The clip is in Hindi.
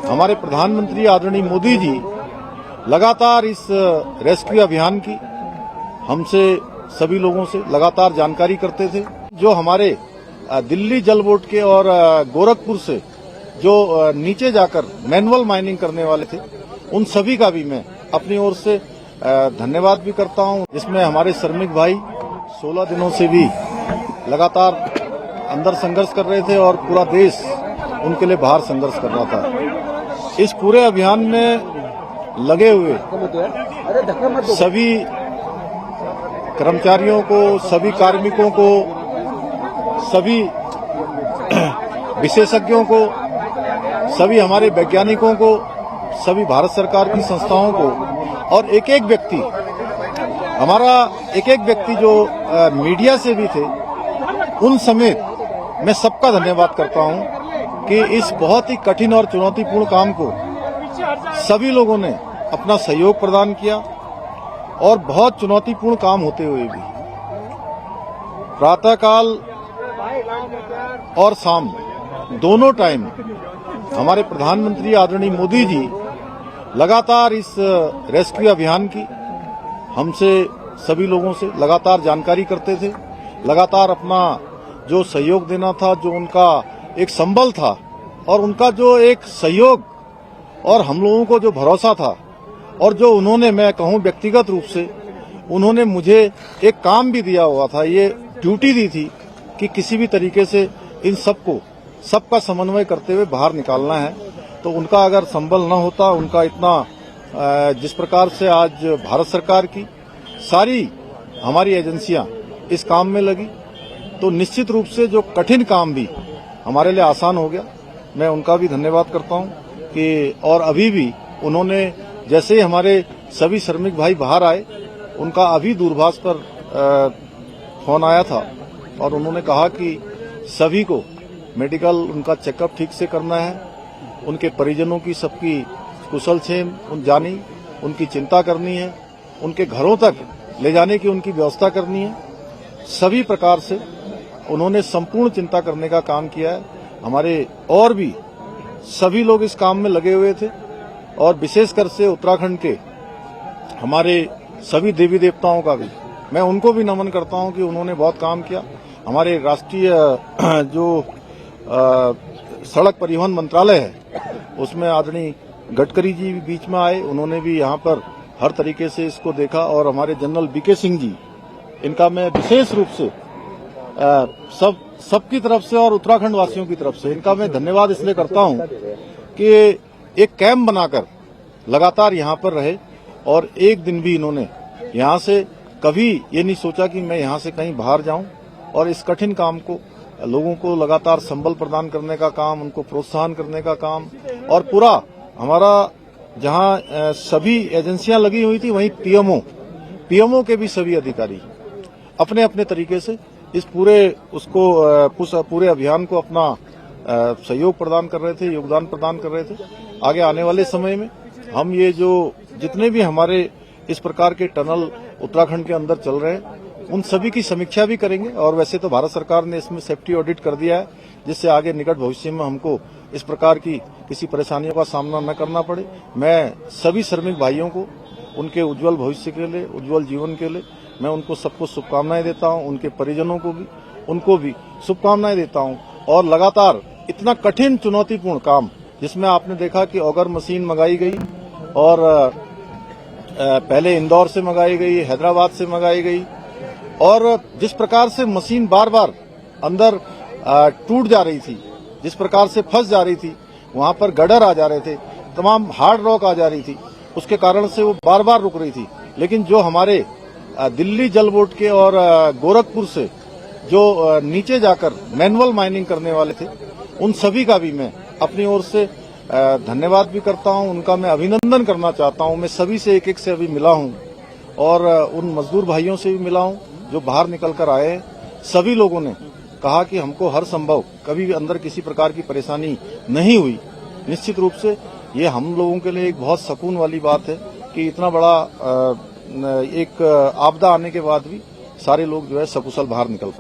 हमारे प्रधानमंत्री आदरणीय मोदी जी लगातार इस रेस्क्यू अभियान की हमसे सभी लोगों से लगातार जानकारी करते थे। जो हमारे दिल्ली जल बोर्ड के और गोरखपुर से जो नीचे जाकर मैनुअल माइनिंग करने वाले थे, उन सभी का भी मैं अपनी ओर से धन्यवाद भी करता हूं। इसमें हमारे श्रमिक भाई 16 दिनों से भी लगातार अंदर संघर्ष कर रहे थे और पूरा देश उनके लिए बाहर संघर्ष कर रहा था। इस पूरे अभियान में लगे हुए सभी कर्मचारियों को, सभी कार्मिकों को, सभी विशेषज्ञों को, सभी हमारे वैज्ञानिकों को, सभी भारत सरकार की संस्थाओं को और एक एक व्यक्ति जो मीडिया से भी थे, उन समेत मैं सबका धन्यवाद करता हूं कि इस बहुत ही कठिन और चुनौतीपूर्ण काम को सभी लोगों ने अपना सहयोग प्रदान किया और बहुत चुनौतीपूर्ण काम होते हुए भी प्रातःकाल और शाम दोनों टाइम हमारे प्रधानमंत्री आदरणीय मोदी जी लगातार इस रेस्क्यू अभियान की हमसे सभी लोगों से लगातार जानकारी करते थे, लगातार अपना जो सहयोग देना था, जो उनका एक संबल था और उनका जो एक सहयोग और हम लोगों को जो भरोसा था और जो उन्होंने, मैं कहूं व्यक्तिगत रूप से उन्होंने मुझे एक काम भी दिया हुआ था, ये ड्यूटी दी थी कि किसी भी तरीके से इन सबका समन्वय करते हुए बाहर निकालना है। तो उनका अगर संबल न होता, उनका इतना जिस प्रकार से आज भारत सरकार की सारी हमारी एजेंसियां इस काम में लगी, तो निश्चित रूप से जो कठिन काम भी हमारे लिए आसान हो गया। मैं उनका भी धन्यवाद करता हूं कि और अभी भी उन्होंने, जैसे ही हमारे सभी श्रमिक भाई बाहर आए, उनका अभी दूरभाष पर फोन आया था और उन्होंने कहा कि सभी को मेडिकल उनका चेकअप ठीक से करना है, उनके परिजनों की सबकी कुशल क्षेम जानी, उनकी चिंता करनी है, उनके घरों तक ले जाने की उनकी व्यवस्था करनी है। सभी प्रकार से उन्होंने संपूर्ण चिंता करने का काम किया है। हमारे और भी सभी लोग इस काम में लगे हुए थे और विशेषकर से उत्तराखंड के हमारे सभी देवी देवताओं का भी मैं उनको भी नमन करता हूं कि उन्होंने बहुत काम किया। हमारे राष्ट्रीय जो सड़क परिवहन मंत्रालय है, उसमें आदरणीय गडकरी जी भी बीच में आए, उन्होंने भी यहाँ पर हर तरीके से इसको देखा और हमारे जनरल बीके सिंह जी, इनका मैं विशेष रूप से सबकी तरफ से और उत्तराखंड वासियों की तरफ से इनका मैं धन्यवाद इसलिए करता हूं कि एक कैंप बनाकर लगातार यहाँ पर रहे और एक दिन भी इन्होंने यहाँ से कभी ये नहीं सोचा कि मैं यहाँ से कहीं बाहर जाऊं और इस कठिन काम को लोगों को लगातार संबल प्रदान करने का काम, उनको प्रोत्साहन करने का काम और पूरा हमारा जहां सभी एजेंसियां लगी हुई थी, वहीं पीएमओ के भी सभी अधिकारी अपने अपने तरीके से इस पूरे अभियान को अपना सहयोग प्रदान कर रहे थे, योगदान प्रदान कर रहे थे। आगे आने वाले समय में हम ये जो जितने भी हमारे इस प्रकार के टनल उत्तराखंड के अंदर चल रहे हैं, उन सभी की समीक्षा भी करेंगे और वैसे तो भारत सरकार ने इसमें सेफ्टी ऑडिट कर दिया है, जिससे आगे निकट भविष्य में हमको इस प्रकार की किसी परेशानियों का सामना न करना पड़े। मैं सभी श्रमिक भाइयों को उनके उज्जवल भविष्य के लिए, उज्जवल जीवन के लिए मैं उनको सबको शुभकामनाएं देता हूं, उनके परिजनों को भी उनको भी शुभकामनाएं देता हूं। और लगातार इतना कठिन चुनौतीपूर्ण काम, जिसमें आपने देखा कि ऑगर मशीन मंगाई गई और पहले इंदौर से मंगाई गई, हैदराबाद से मंगाई गई और जिस प्रकार से मशीन बार बार अंदर टूट जा रही थी, जिस प्रकार से फंस जा रही थी, वहां पर गडर आ जा रहे थे, तमाम हार्ड रॉक आ जा रही थी, उसके कारण से वो बार बार रुक रही थी। लेकिन जो हमारे दिल्ली जल बोर्ड के और गोरखपुर से जो नीचे जाकर मैनुअल माइनिंग करने वाले थे, उन सभी का भी मैं अपनी ओर से धन्यवाद भी करता हूं, उनका मैं अभिनंदन करना चाहता हूं। मैं सभी से एक से अभी मिला हूं और उन मजदूर भाइयों से भी मिला हूं जो बाहर निकल कर आए हैं। सभी लोगों ने कहा कि हमको हर संभव कभी भी अंदर किसी प्रकार की परेशानी नहीं हुई। निश्चित रूप से ये हम लोगों के लिए एक बहुत सुकून वाली बात है कि इतना बड़ा एक आपदा आने के बाद भी सारे लोग जो है सकुशल बाहर निकल